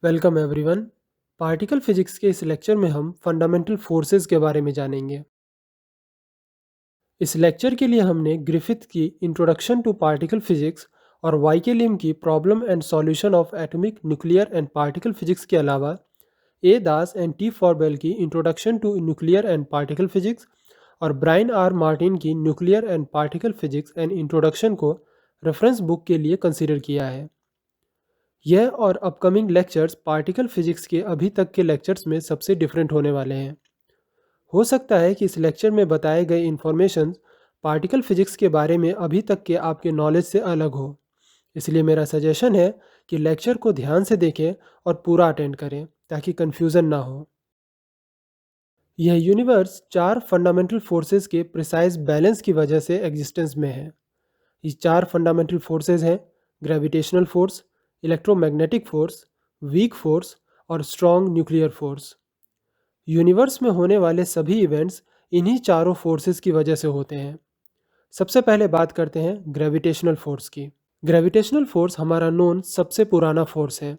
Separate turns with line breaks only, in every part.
Welcome everyone. Particle physics के इस lecture में हम फंडामेंटल फोर्सेस के बारे में जानेंगे। इस लेक्चर के लिए हमने ग्रिफिथ की इंट्रोडक्शन टू पार्टिकल फिजिक्स और वाइकेलियम की problem and solution of atomic nuclear and particle physics के अलावा A Das and T Ferbel की introduction to nuclear and particle physics और ब्रायन आर मार्टिन की nuclear and particle physics and introduction को reference book के लिए कंसीडर किया है। यह और अपकमिंग लेक्चर्स पार्टिकल फिजिक्स के अभी तक के लेक्चर्स में सबसे डिफरेंट होने वाले हैं। हो सकता है कि इस लेक्चर में बताए गए इन्फॉर्मेशन पार्टिकल फिजिक्स के बारे में अभी तक के आपके नॉलेज से अलग हो, इसलिए मेरा सजेशन है कि लेक्चर को ध्यान से देखें और पूरा अटेंड करें ताकि कन्फ्यूज़न ना हो। यह यूनिवर्स चार फंडामेंटल फोर्सेस के प्रिसाइज बैलेंस की वजह से एग्जिस्टेंस में है। ये चार फंडामेंटल फोर्सेस हैं: gravitational force, electromagnetic force, weak force और स्ट्रॉन्ग न्यूक्लियर फोर्स। यूनिवर्स में होने वाले सभी इवेंट्स इन्हीं चारों फोर्सेस की वजह से होते हैं। सबसे पहले बात करते हैं ग्रेविटेशनल फोर्स की। ग्रेविटेशनल फोर्स हमारा नोन सबसे पुराना फोर्स है।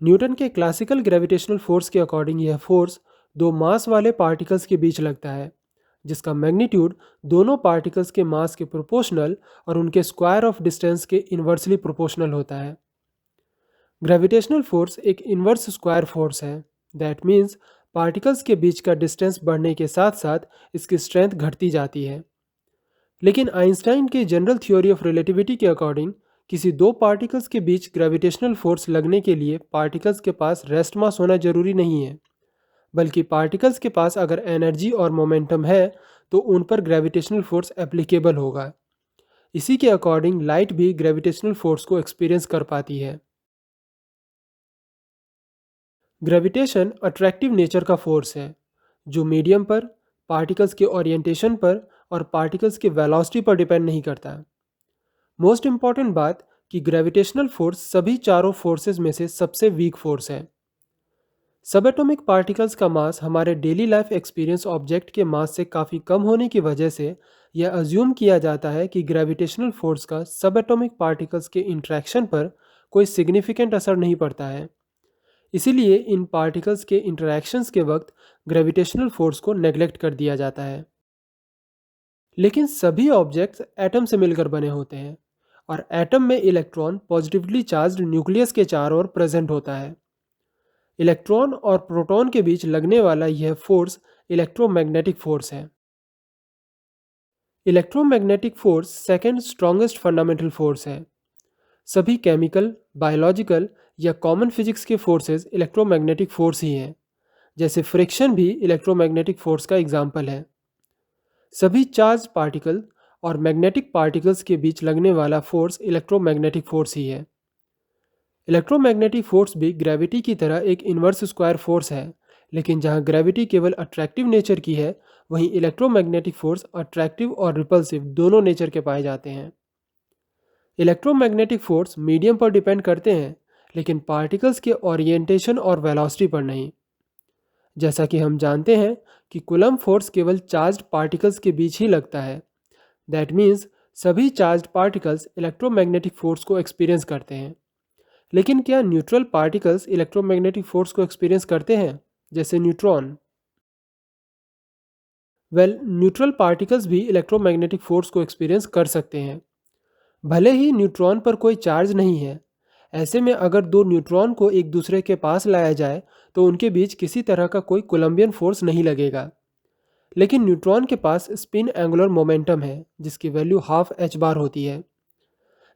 न्यूटन के क्लासिकल ग्रेविटेशनल फोर्स के अकॉर्डिंग यह फोर्स दो मास वाले पार्टिकल्स के बीच लगता है, जिसका मैग्नीट्यूड दोनों पार्टिकल्स के मास के प्रोपोर्शनल और उनके स्क्वायर ऑफ डिस्टेंस के इन्वर्सली प्रोपोर्शनल होता है। ग्रेविटेशनल फोर्स एक इन्वर्स स्क्वायर फोर्स है। दैट मीन्स पार्टिकल्स के बीच का डिस्टेंस बढ़ने के साथ साथ इसकी स्ट्रेंथ घटती जाती है। लेकिन आइंस्टाइन के जनरल थ्योरी ऑफ रिलेटिविटी के अकॉर्डिंग किसी दो पार्टिकल्स के बीच ग्रेविटेशनल फोर्स लगने के लिए पार्टिकल्स के पास रेस्ट मास होना जरूरी नहीं है, बल्कि पार्टिकल्स के पास अगर एनर्जी और मोमेंटम है तो उन पर ग्रेविटेशनल फोर्स एप्लीकेबल होगा। इसी के अकॉर्डिंग लाइट भी ग्रेविटेशनल फोर्स को एक्सपीरियंस कर पाती है। ग्रेविटेशन अट्रैक्टिव नेचर का फोर्स है जो मीडियम पर, पार्टिकल्स के ओरिएंटेशन पर और पार्टिकल्स के वेलोसिटी पर डिपेंड नहीं करता। मोस्ट इंपॉर्टेंट बात कि ग्रेविटेशनल फोर्स सभी चारों फोर्सेस में से सबसे वीक फोर्स है। सब एटॉमिक पार्टिकल्स का मास हमारे डेली लाइफ एक्सपीरियंस ऑब्जेक्ट के मास से काफ़ी कम होने की वजह से यह अज्यूम किया जाता है कि ग्रेविटेशनल फोर्स का सब एटॉमिक पार्टिकल्स के इंटरेक्शन पर कोई सिग्निफिकेंट असर नहीं पड़ता है। इसीलिए इन पार्टिकल्स के इंटरैक्शंस के वक्त ग्रेविटेशनल फोर्स को नेग्लेक्ट कर दिया जाता है। लेकिन सभी ऑब्जेक्ट्स एटम से मिलकर बने होते हैं और एटम में इलेक्ट्रॉन पॉजिटिवली चार्ज्ड न्यूक्लियस के चारों ओर प्रेजेंट होता है। इलेक्ट्रॉन और प्रोटॉन के बीच लगने वाला यह फोर्स इलेक्ट्रोमैग्नेटिक फोर्स है। Electromagnetic force second strongest fundamental force है। सभी केमिकल, बायोलॉजिकल या कॉमन फिजिक्स के फोर्सेस इलेक्ट्रोमैग्नेटिक फोर्स ही हैं। जैसे फ्रिक्शन भी इलेक्ट्रोमैग्नेटिक फोर्स का एग्जाम्पल है। सभी चार्ज पार्टिकल और मैग्नेटिक पार्टिकल्स के बीच लगने वाला फोर्स इलेक्ट्रोमैग्नेटिक फोर्स ही है। इलेक्ट्रोमैग्नेटिक फोर्स भी ग्रेविटी की तरह एक इन्वर्स स्क्वायर फोर्स है, लेकिन जहां ग्रेविटी केवल अट्रैक्टिव नेचर की है, वहीं इलेक्ट्रोमैग्नेटिक फोर्स अट्रैक्टिव और रिपल्सिव दोनों नेचर के पाए जाते हैं। इलेक्ट्रोमैग्नेटिक फोर्स मीडियम पर डिपेंड करते हैं, लेकिन पार्टिकल्स के ओरिएंटेशन और वेलोसिटी पर नहीं। जैसा कि हम जानते हैं कि कूलम्ब फोर्स केवल चार्ज्ड पार्टिकल्स के बीच ही लगता है। दैट मीन्स सभी चार्ज्ड पार्टिकल्स इलेक्ट्रोमैग्नेटिक फोर्स को एक्सपीरियंस करते हैं। लेकिन क्या न्यूट्रल पार्टिकल्स इलेक्ट्रोमैग्नेटिक फोर्स को एक्सपीरियंस करते हैं, जैसे न्यूट्रॉन? न्यूट्रल पार्टिकल्स भी इलेक्ट्रोमैग्नेटिक फोर्स को एक्सपीरियंस कर सकते हैं, भले ही न्यूट्रॉन पर कोई चार्ज नहीं है। ऐसे में अगर दो न्यूट्रॉन को एक दूसरे के पास लाया जाए तो उनके बीच किसी तरह का कोई कोलम्बियन फोर्स नहीं लगेगा। लेकिन न्यूट्रॉन के पास स्पिन एंगुलर मोमेंटम है जिसकी वैल्यू हाफ एच बार होती है।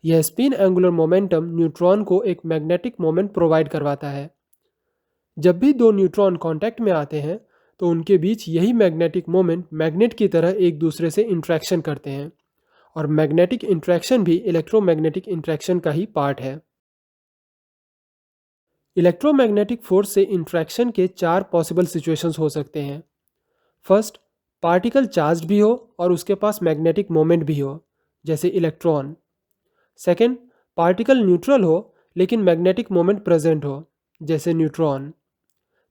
यह स्पिन एंगुलर मोमेंटम न्यूट्रॉन को एक मैग्नेटिक मोमेंट प्रोवाइड करवाता है। जब भी दो न्यूट्रॉन कांटेक्ट में आते हैं तो उनके बीच यही मैग्नेटिक मोमेंट मैग्नेट की तरह एक दूसरे से इंट्रैक्शन करते हैं, और मैग्नेटिक इंट्रैक्शन भी इलेक्ट्रोमैग्नेटिक इंट्रैक्शन का ही पार्ट है। इलेक्ट्रोमैग्नेटिक फोर्स से इंट्रैक्शन के चार पॉसिबल सिचुएशंस हो सकते हैं। फर्स्ट, पार्टिकल चार्ज्ड भी हो और उसके पास मैग्नेटिक मोमेंट भी हो, जैसे इलेक्ट्रॉन। सेकेंड, पार्टिकल न्यूट्रल हो लेकिन मैग्नेटिक मोमेंट प्रेजेंट हो, जैसे न्यूट्रॉन।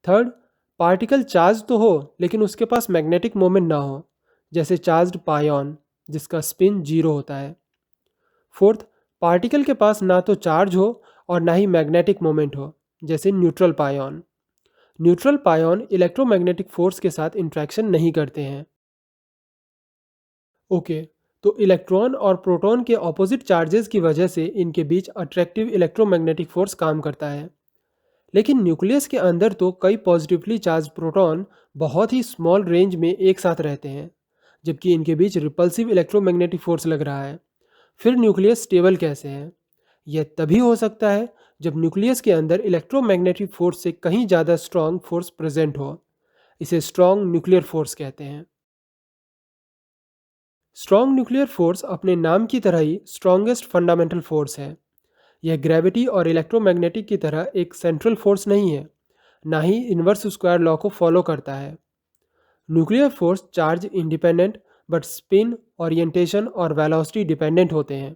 थर्ड, पार्टिकल चार्ज तो हो लेकिन उसके पास मैग्नेटिक मोमेंट ना हो, जैसे चार्ज्ड पायॉन जिसका स्पिन जीरो होता है। फोर्थ, पार्टिकल के पास ना तो चार्ज हो और ना ही मैग्नेटिक मोमेंट हो, जैसे न्यूट्रल पायॉन। न्यूट्रल पायॉन इलेक्ट्रोमैग्नेटिक फोर्स के साथ इंट्रैक्शन नहीं करते हैं। ओके, तो इलेक्ट्रॉन और प्रोटॉन के ऑपोजिट चार्जेस की वजह से इनके बीच अट्रैक्टिव इलेक्ट्रोमैग्नेटिक फोर्स काम करता है। लेकिन न्यूक्लियस के अंदर तो कई पॉजिटिवली चार्ज प्रोटॉन बहुत ही स्मॉल रेंज में एक साथ रहते हैं, जबकि इनके बीच रिपल्सिव इलेक्ट्रोमैग्नेटिक फोर्स लग रहा है। फिर न्यूक्लियस स्टेबल कैसे है? यह तभी हो सकता है जब न्यूक्लियस के अंदर इलेक्ट्रोमैग्नेटिक फोर्स से कहीं ज़्यादा स्ट्रॉन्ग फोर्स प्रेजेंट हो। इसे स्ट्रॉन्ग न्यूक्लियर फोर्स कहते हैं। स्ट्रॉन्ग न्यूक्लियर फोर्स अपने नाम की तरह ही स्ट्रॉन्गेस्ट फंडामेंटल फोर्स है। यह ग्रेविटी और इलेक्ट्रोमैग्नेटिक की तरह एक सेंट्रल फोर्स नहीं है, ना ही इनवर्स स्क्वायर लॉ को फॉलो करता है। Nuclear force charge independent but spin, orientation और वेलोसिटी डिपेंडेंट होते हैं।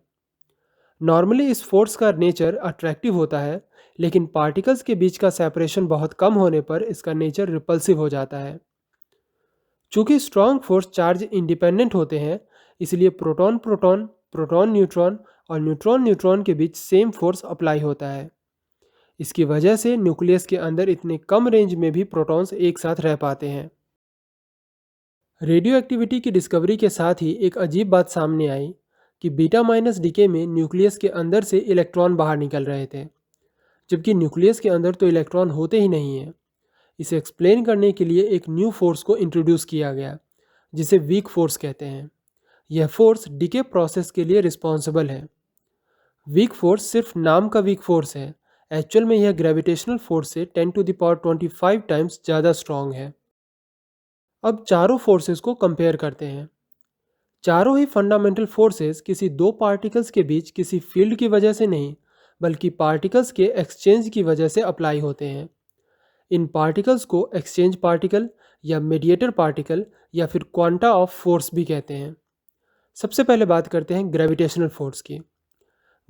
नॉर्मली इस फोर्स का नेचर अट्रैक्टिव होता है, लेकिन पार्टिकल्स के बीच का सेपरेशन बहुत कम होने पर इसका नेचर रिपल्सिव हो जाता है। चूंकि स्ट्रॉन्ग फोर्स चार्ज इंडिपेंडेंट होते हैं, इसलिए प्रोटॉन प्रोटॉन, प्रोटॉन न्यूट्रॉन और न्यूट्रॉन न्यूट्रॉन के बीच सेम फोर्स अप्लाई होता है। इसकी वजह से न्यूक्लियस के अंदर इतने कम रेंज में भी प्रोटॉन्स एक साथ रह पाते हैं। रेडियो एक्टिविटी की डिस्कवरी के साथ ही एक अजीब बात सामने आई कि बीटा माइनस डीके में न्यूक्लियस के अंदर से इलेक्ट्रॉन बाहर निकल रहे थे, जबकि न्यूक्लियस के अंदर तो इलेक्ट्रॉन होते ही नहीं हैं। इसे एक्सप्लेन करने के लिए एक न्यू फोर्स को इंट्रोड्यूस किया गया, जिसे वीक फोर्स कहते हैं। यह फोर्स डीके प्रोसेस के लिए रिस्पॉन्सिबल है। वीक फोर्स सिर्फ नाम का वीक फोर्स है। एक्चुअल में यह ग्रेविटेशनल फोर्स से 10⁻25 टाइम्स ज़्यादा स्ट्रॉन्ग है। अब चारों फोर्सेस को कंपेयर करते हैं। चारों ही फंडामेंटल फोर्सेस किसी दो पार्टिकल्स के बीच किसी फील्ड की वजह से नहीं, बल्कि पार्टिकल्स के एक्सचेंज की वजह से अप्लाई होते हैं। इन पार्टिकल्स को एक्सचेंज पार्टिकल या मीडिएटर पार्टिकल या फिर क्वांटा ऑफ फोर्स भी कहते हैं। सबसे पहले बात करते हैं ग्रेविटेशनल फोर्स की।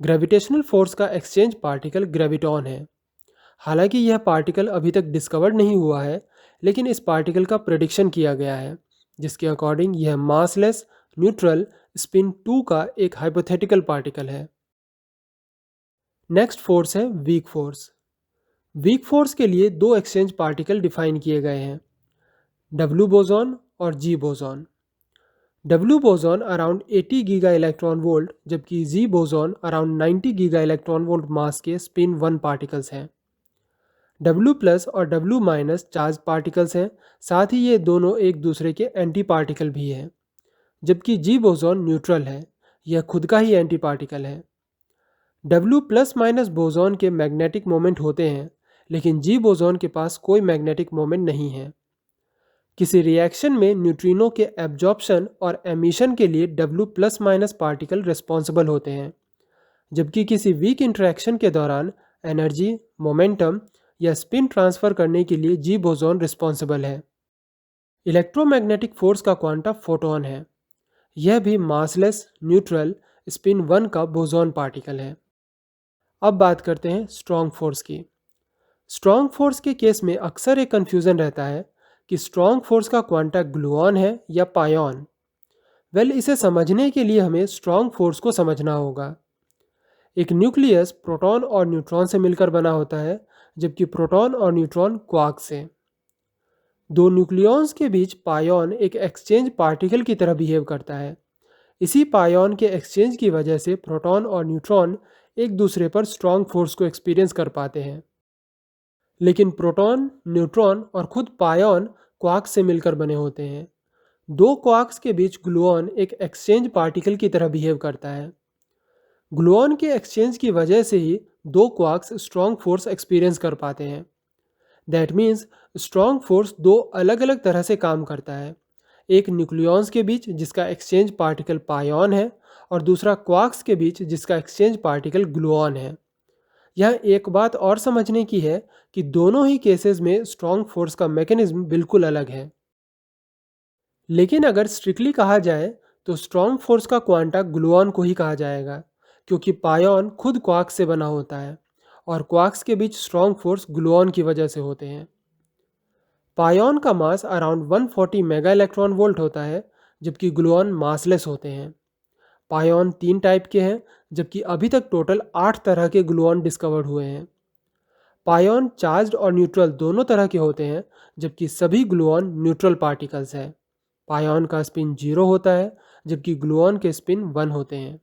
ग्रेविटेशनल फोर्स का एक्सचेंज पार्टिकल ग्रेविटॉन है। हालांकि यह पार्टिकल अभी तक डिस्कवर्ड नहीं हुआ है, लेकिन इस पार्टिकल का प्रेडिक्शन किया गया है, जिसके अकॉर्डिंग यह मासलेस, न्यूट्रल, स्पिन 2 का एक हाइपोथेटिकल पार्टिकल है। नेक्स्ट फोर्स है वीक फोर्स। वीक फोर्स के लिए दो एक्सचेंज पार्टिकल डिफाइन किए गए हैं, डब्ल्यू बोसॉन और Z boson. W boson around 80 giga electron volt, जबकि Z boson around 90 giga electron volt mass के स्पिन 1 पार्टिकल्स हैं। डब्ल्यू प्लस और डब्ल्यू माइनस चार्ज पार्टिकल्स हैं, साथ ही ये दोनों एक दूसरे के एंटी पार्टिकल भी हैं। जबकि जी बोसॉन न्यूट्रल है, यह खुद का ही एंटी पार्टिकल है। डब्ल्यू प्लस माइनस बोसॉन के मैग्नेटिक मोमेंट होते हैं, लेकिन जी बोसॉन के पास कोई मैग्नेटिक मोमेंट नहीं है। किसी रिएक्शन में न्यूट्रिनो के एब्जॉर्प्शन और एमिशन के लिए W plus minus particle responsible होते हैं, जबकि किसी वीक इंटरेक्शन के दौरान एनर्जी, मोमेंटम या स्पिन ट्रांसफर करने के लिए जी बोसॉन रिस्पॉन्सिबल है। इलेक्ट्रोमैग्नेटिक फोर्स का क्वांटा फोटॉन है। यह भी मासलेस, न्यूट्रल, स्पिन 1 का बोसॉन पार्टिकल है। अब बात करते हैं स्ट्रॉन्ग फोर्स की। स्ट्रॉन्ग फोर्स के केस में अक्सर एक कन्फ्यूज़न रहता है कि स्ट्रॉन्ग फोर्स का क्वांटा ग्लूऑन है या पायॉन। इसे समझने के लिए हमें स्ट्रॉन्ग फोर्स को समझना होगा। एक न्यूक्लियस प्रोटॉन और न्यूट्रॉन से मिलकर बना होता है, जबकि प्रोटॉन और न्यूट्रॉन क्वार्क से। दो न्यूक्लियॉन्स के बीच पायॉन एक एक्सचेंज पार्टिकल की तरह बिहेव करता है। इसी पायॉन के एक्सचेंज की वजह से प्रोटॉन और न्यूट्रॉन एक दूसरे पर स्ट्रॉन्ग फोर्स को एक्सपीरियंस कर पाते हैं। लेकिन प्रोटॉन, न्यूट्रॉन और खुद पायॉन क्वार्क्स से मिलकर बने होते हैं। दो क्वार्क्स के बीच ग्लूऑन एक एक्सचेंज पार्टिकल की तरह बिहेव करता है। ग्लूऑन के एक्सचेंज की वजह से ही दो क्वार्क्स स्ट्रॉन्ग फोर्स एक्सपीरियंस कर पाते हैं। दैट मीन्स स्ट्रॉन्ग फोर्स दो अलग अलग तरह से काम करता है। एक न्यूक्लियॉन्स के बीच जिसका एक्सचेंज पार्टिकल पायॉन है, और दूसरा क्वार्क्स के बीच जिसका एक्सचेंज पार्टिकल ग्लूऑन है। यह एक बात और समझने की है कि दोनों ही केसेस में स्ट्रॉन्ग फोर्स का मैकेनिज्म बिल्कुल अलग है। लेकिन अगर स्ट्रिक्टली कहा जाए तो स्ट्रॉन्ग फोर्स का क्वांटा ग्लूऑन को ही कहा जाएगा, क्योंकि पायॉन खुद क्वार्क्स से बना होता है और क्वार्क्स के बीच स्ट्रॉन्ग फोर्स ग्लूऑन की वजह से होते हैं। पायॉन का मास अराउंड 140 मेगा इलेक्ट्रॉन वोल्ट होता है, जबकि ग्लूऑन मासलेस होते हैं। पायॉन 3 टाइप के हैं, जबकि अभी तक टोटल 8 तरह के ग्लूऑन डिस्कवर्ड हुए हैं। पायॉन चार्ज्ड और न्यूट्रल दोनों तरह के होते हैं, जबकि सभी ग्लूऑन न्यूट्रल पार्टिकल्स हैं। पायॉन का स्पिन 0 होता है, जबकि ग्लूऑन के स्पिन 1 होते हैं।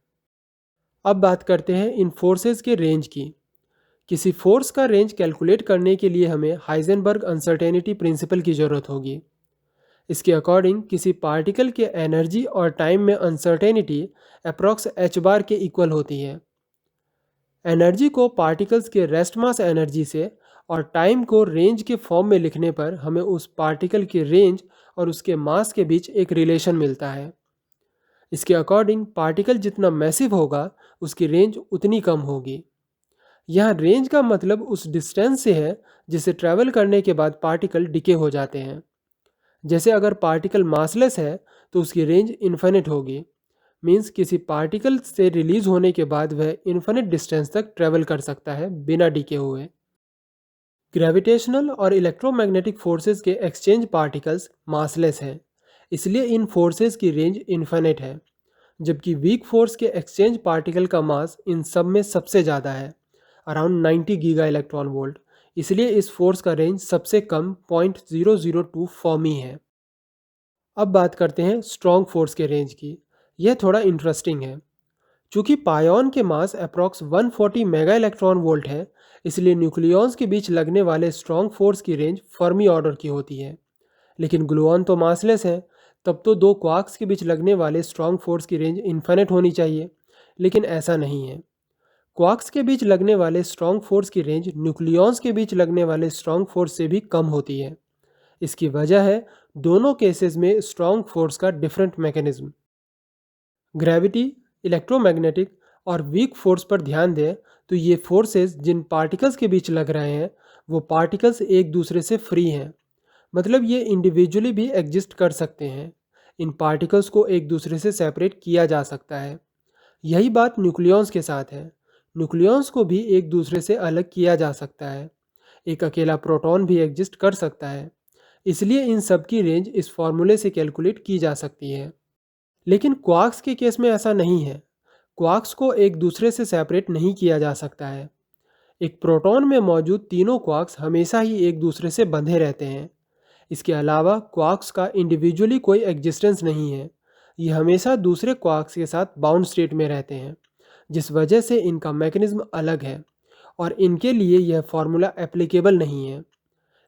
अब बात करते हैं इन फोर्सेस के रेंज की। किसी फोर्स का रेंज कैलकुलेट करने के लिए हमें हाइजेनबर्ग अनसर्टेनिटी प्रिंसिपल की ज़रूरत होगी। इसके अकॉर्डिंग किसी पार्टिकल के एनर्जी और टाइम में अनसर्टेनिटी अप्रॉक्स एच बार के इक्वल होती है। एनर्जी को पार्टिकल्स के रेस्ट मास एनर्जी से और टाइम को रेंज के फॉर्म में लिखने पर हमें उस पार्टिकल की रेंज और उसके मास के बीच एक रिलेशन मिलता है। इसके अकॉर्डिंग पार्टिकल जितना मैसिव होगा उसकी रेंज उतनी कम होगी। यहाँ रेंज का मतलब उस डिस्टेंस से है जिसे ट्रैवल करने के बाद पार्टिकल डिके हो जाते हैं। जैसे अगर पार्टिकल मासलेस है तो उसकी रेंज इन्फिनिट होगी। मीन्स किसी पार्टिकल से रिलीज होने के बाद वह इन्फिनिट डिस्टेंस तक ट्रैवल कर सकता है बिना डिके हुए। ग्रेविटेशनल और इलेक्ट्रोमैग्नेटिक फोर्सेस के एक्सचेंज पार्टिकल्स मासलेस हैं, इसलिए इन फोर्सेस की रेंज इन्फिनिट है। जबकि वीक फोर्स के एक्सचेंज पार्टिकल का मास इन सब में सबसे ज़्यादा है, अराउंड 90 गीगा इलेक्ट्रॉन वोल्ट, इसलिए इस फोर्स का रेंज सबसे कम 0.002 फॉर्मी है। अब बात करते हैं स्ट्रॉन्ग फोर्स के रेंज की। यह थोड़ा इंटरेस्टिंग है। चूंकि पायॉन के मास अप्रॉक्स 140 मेगा इलेक्ट्रॉन वोल्ट है, इसलिए न्यूक्लियॉन्स के बीच लगने वाले स्ट्रॉन्ग फोर्स की रेंज फर्मी ऑर्डर की होती है। लेकिन ग्लूऑन तो मासलेस है, तब तो दो क्वार्क्स के बीच लगने वाले स्ट्रॉन्ग फोर्स की रेंज इन्फिनिट होनी चाहिए, लेकिन ऐसा नहीं है। क्वार्क्स के बीच लगने वाले स्ट्रॉन्ग फोर्स की रेंज न्यूक्लियॉन्स के बीच लगने वाले स्ट्रॉन्ग फोर्स से भी कम होती है। इसकी वजह है दोनों केसेस में स्ट्रॉन्ग फोर्स का डिफरेंट मैकेनिज्म। ग्रेविटी, इलेक्ट्रोमैग्नेटिक और वीक फोर्स पर ध्यान दें तो ये फोर्सेस जिन पार्टिकल्स के बीच लग रहे हैं वो पार्टिकल्स एक दूसरे से फ्री हैं। मतलब ये इंडिविजुअली भी एग्जिस्ट कर सकते हैं। इन पार्टिकल्स को एक दूसरे से सेपरेट किया जा सकता है। यही बात न्यूक्लियॉन्स के साथ है। न्यूक्लियॉन्स को भी एक दूसरे से अलग किया जा सकता है। एक अकेला प्रोटॉन भी एग्जिस्ट कर सकता है। इसलिए इन सब की रेंज इस फॉर्मूले से कैलकुलेट की जा सकती है। लेकिन क्वार्क्स के केस में ऐसा नहीं है। क्वार्क्स को एक दूसरे से सेपरेट नहीं किया जा सकता है। एक प्रोटॉन में मौजूद तीनों क्वार्क्स हमेशा ही एक दूसरे से बंधे रहते हैं। इसके अलावा क्वार्क्स का इंडिविजुअली कोई एग्जिस्टेंस नहीं है। ये हमेशा दूसरे क्वार्क्स के साथ बाउंड स्टेट में रहते हैं, जिस वजह से इनका मैकेनिज्म अलग है और इनके लिए यह फॉर्मूला एप्लीकेबल नहीं है।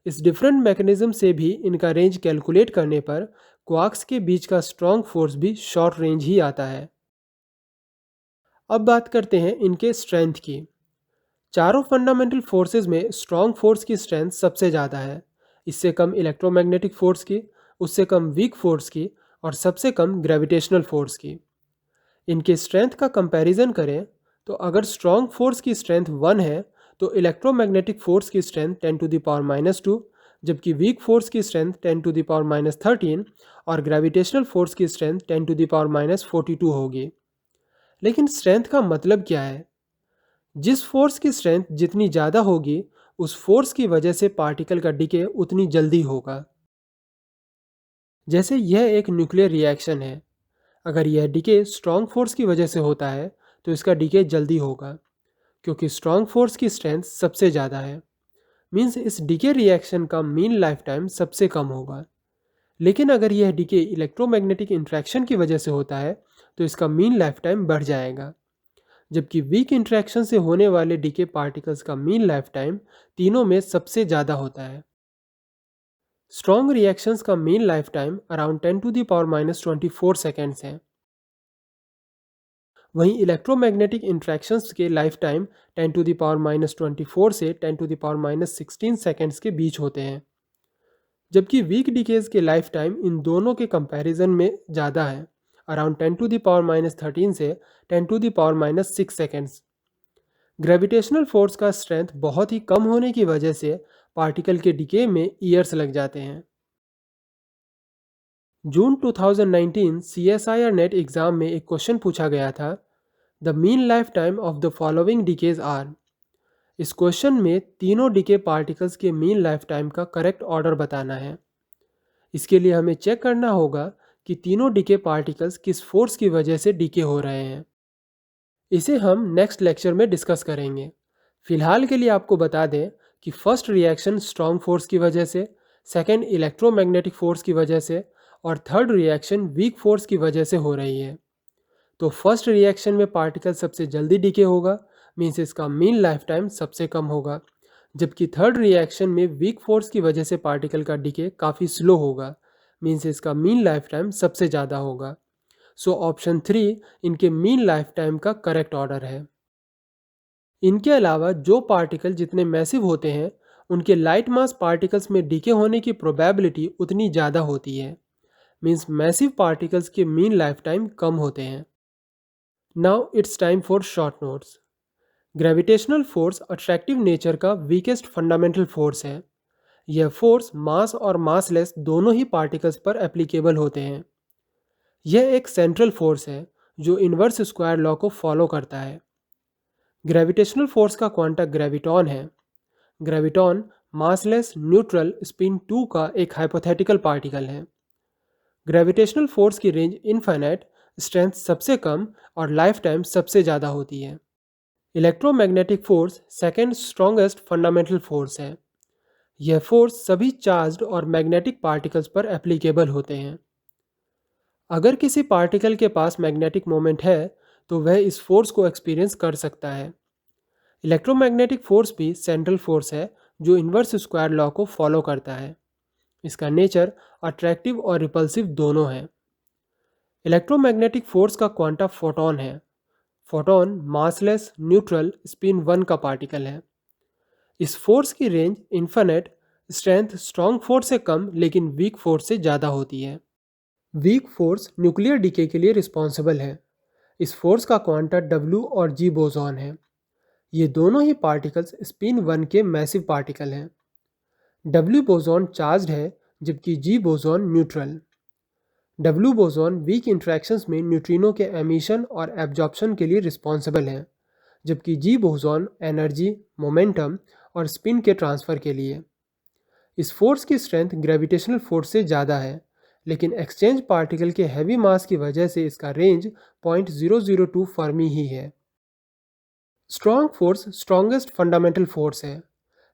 इस डिफरेंट मैकेनिज्म से भी इनका रेंज कैलकुलेट करने पर क्वार्क्स के बीच का स्ट्रॉन्ग फोर्स भी शॉर्ट रेंज ही आता है। अब बात करते हैं इनके स्ट्रेंथ की। चारों फंडामेंटल फोर्सेस में स्ट्रॉन्ग फोर्स की स्ट्रेंथ सबसे ज़्यादा है। इससे कम इलेक्ट्रोमैग्नेटिक फोर्स की, उससे कम वीक फोर्स की और सबसे कम ग्रेविटेशनल फोर्स की। इनके स्ट्रेंथ का कंपैरिजन करें तो अगर स्ट्रॉन्ग फोर्स की स्ट्रेंथ 1 है तो इलेक्ट्रोमैग्नेटिक फोर्स की स्ट्रेंथ 10⁻², जबकि वीक फोर्स की स्ट्रेंथ 10⁻13 और ग्रेविटेशनल फोर्स की स्ट्रेंथ 10⁻42 होगी। लेकिन स्ट्रेंथ का मतलब क्या है? जिस फोर्स की स्ट्रेंथ जितनी ज़्यादा होगी उस फोर्स की वजह से पार्टिकल का डिके उतनी जल्दी होगा। जैसे यह एक न्यूक्लियर रिएक्शन है। अगर यह डिके स्ट्रॉन्ग फोर्स की वजह से होता है तो इसका डिके जल्दी होगा, क्योंकि स्ट्रॉन्ग फोर्स की स्ट्रेंथ सबसे ज़्यादा है। मीन्स इस डिके रिएक्शन का मीन लाइफ टाइम सबसे कम होगा। लेकिन अगर यह डिके इलेक्ट्रोमैग्नेटिक इंट्रैक्शन की वजह से होता है तो इसका मीन लाइफ टाइम बढ़ जाएगा। जबकि वीक इंट्रैक्शन से होने वाले डिके पार्टिकल्स का मीन लाइफ टाइम तीनों में सबसे ज़्यादा होता है। स्ट्रॉन्ग रिएक्शंस का mean life time around 10⁻24 seconds है। वहीं इलेक्ट्रोमैग्नेटिक इंट्रैक्शंस के लाइफ टाइम 10⁻24 से 10⁻16 सेकेंड्स के बीच होते हैं। जबकि वीक डिकेज के लाइफ टाइम इन दोनों के कंपैरिजन में ज़्यादा है, अराउंड 10⁻13 से 10⁻6 सेकेंड्स। ग्रेविटेशनल फोर्स का स्ट्रेंथ बहुत ही कम होने की वजह से पार्टिकल के डिके में ईयर्स लग जाते हैं। जून 2019 CSIR नेट एग्ज़ाम में एक क्वेश्चन पूछा गया था, the mean life time of the following decays are. इस क्वेश्चन में तीनों डिके पार्टिकल्स के मीन लाइफ टाइम का करेक्ट ऑर्डर बताना है। इसके लिए हमें चेक करना होगा कि तीनों डिके पार्टिकल्स किस फोर्स की वजह से डिके हो रहे हैं। इसे हम नेक्स्ट लेक्चर में डिस्कस करेंगे। फिलहाल के लिए आपको बता दें कि फर्स्ट रिएक्शन स्ट्रॉन्ग फोर्स की वजह से, सेकेंड इलेक्ट्रोमैग्नेटिक फोर्स की वजह से और थर्ड रिएक्शन वीक फोर्स की वजह से हो रही है। तो फर्स्ट रिएक्शन में पार्टिकल सबसे जल्दी डिके होगा, मीन्स इसका मीन लाइफ टाइम सबसे कम होगा, जबकि थर्ड रिएक्शन में वीक फोर्स की वजह से पार्टिकल का डिके काफ़ी स्लो होगा, मीन्स इसका मीन लाइफ टाइम सबसे ज़्यादा होगा। सो ऑप्शन 3 इनके मीन लाइफ टाइम का करेक्ट ऑर्डर है। इनके अलावा जो पार्टिकल जितने मैसिव होते हैं उनके लाइट मास पार्टिकल्स में डिके होने की प्रोबेबिलिटी उतनी ज़्यादा होती है, मीन्स मैसिव पार्टिकल्स के मीन लाइफ टाइम कम होते हैं। Now it's time for short notes. Gravitational force attractive nature का वीकेस्ट फंडामेंटल फोर्स है। यह फोर्स मास और मासलेस दोनों ही पार्टिकल्स पर एप्लीकेबल होते हैं। यह एक सेंट्रल फोर्स है जो इनवर्स स्क्वायर लॉ को फॉलो करता है। ग्रेविटेशनल फोर्स का क्वांटा ग्रेविटॉन है। ग्रेविटॉन मासलेस न्यूट्रल स्पिन 2 का एक हाइपोथेटिकल पार्टिकल है। ग्रेविटेशनल फोर्स की रेंज इनफाइनाइट, स्ट्रेंथ सबसे कम और लाइफ टाइम सबसे ज़्यादा होती है। Electromagnetic force second strongest fundamental force है। यह फोर्स सभी चार्ज्ड और मैग्नेटिक पार्टिकल्स पर एप्लीकेबल होते हैं। अगर किसी पार्टिकल के पास मैग्नेटिक मोमेंट है तो वह इस फोर्स को एक्सपीरियंस कर सकता है। इलेक्ट्रोमैग्नेटिक फोर्स भी सेंट्रल फोर्स है जो इनवर्स स्क्वायर लॉ को फॉलो करता है। इसका नेचर अट्रैक्टिव और रिपल्सिव दोनों है। इलेक्ट्रोमैग्नेटिक फोर्स का क्वांटा फोटॉन है। फोटॉन मासलेस न्यूट्रल स्पिन 1 का पार्टिकल है। इस फोर्स की range infinite, strength strong force से कम लेकिन वीक फोर्स से ज़्यादा होती है। वीक फोर्स न्यूक्लियर डीके के लिए रिस्पॉन्सिबल है। इस फोर्स का क्वांटा W और G बोसॉन है। ये दोनों ही पार्टिकल्स स्पिन 1 के मैसिव पार्टिकल हैं। W बोसॉन चार्ज्ड है जबकि G boson neutral. W boson weak interactions में न्यूट्रिनो के एमिशन और एब्जॉर्प्शन के लिए रिस्पॉन्सिबल है, जबकि G बोसॉन एनर्जी, मोमेंटम और स्पिन के ट्रांसफ़र के लिए। इस फोर्स की स्ट्रेंथ ग्रेविटेशनल फोर्स से ज़्यादा है, लेकिन एक्सचेंज पार्टिकल के हैवी मास की वजह से इसका रेंज 0.002 फर्मी ही है। Strong force strongest fundamental force है।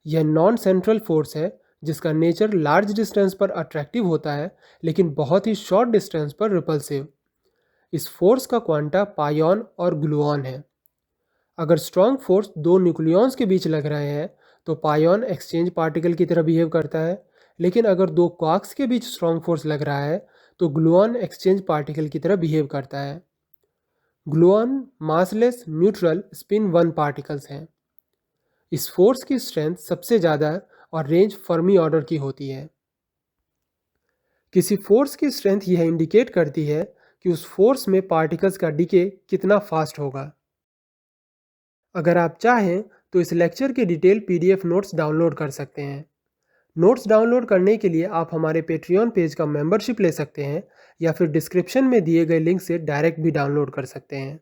यह नॉन सेंट्रल फोर्स है जिसका नेचर लार्ज डिस्टेंस पर अट्रैक्टिव होता है लेकिन बहुत ही शॉर्ट डिस्टेंस पर रिपल्सिव। इस फोर्स का क्वांटा पायोन और ग्लूऑन है। अगर स्ट्रॉन्ग फोर्स दो न्यूक्लियॉन्स के बीच लग रहे हैं तो पायोन एक्सचेंज पार्टिकल की तरह बिहेव करता है, लेकिन अगर दो क्वार्क्स के बीच स्ट्रॉन्ग फोर्स लग रहा है तो ग्लूऑन एक्सचेंज पार्टिकल की तरह बिहेव करता है। Gluon massless neutral spin 1 particles हैं। इस फोर्स की स्ट्रेंथ सबसे ज़्यादा और रेंज फर्मी ऑर्डर की होती है। किसी फोर्स की स्ट्रेंथ यह इंडिकेट करती है कि उस फोर्स में पार्टिकल्स का डिके कितना फास्ट होगा। अगर आप चाहें तो इस लेक्चर के डिटेल PDF नोट्स डाउनलोड कर सकते हैं। नोट्स डाउनलोड करने के लिए आप हमारे पेट्रियन पेज का मेंबरशिप ले सकते हैं या फिर डिस्क्रिप्शन में दिए गए लिंक से डायरेक्ट भी डाउनलोड कर सकते हैं।